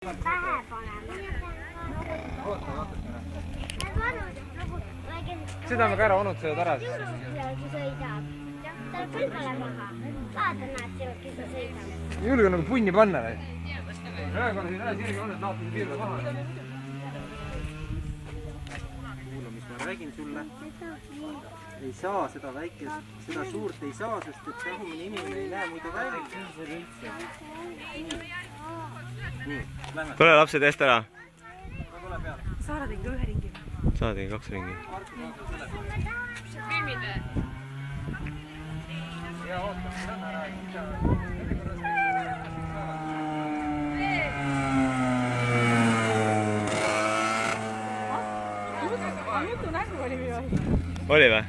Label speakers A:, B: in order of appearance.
A: Pähe paneme.
B: Seda me ka ära unustanud ära.
A: Sõidab. Tal küll pole maha. Vaata näed sinult, kes sa sõidab.
B: Julge nagu punni panna või? Ühekord siin ära sirge on, et laapide piirda maha.
C: Kuule, mis ma räägin sulle? Ei saa seda väikest, seda suurt ei saa, sest et tagumine inimene ei näe muidu välja. Nii, lähme.
D: Tule lapsed eest ära.
C: Tule peale.
E: Saara tegi ühe ringi.
D: Saara tegi 2 ringi.
E: Filmid või?
B: Ja oota, lähme ära.
E: Mutu nägu oli minu.
D: Oli või?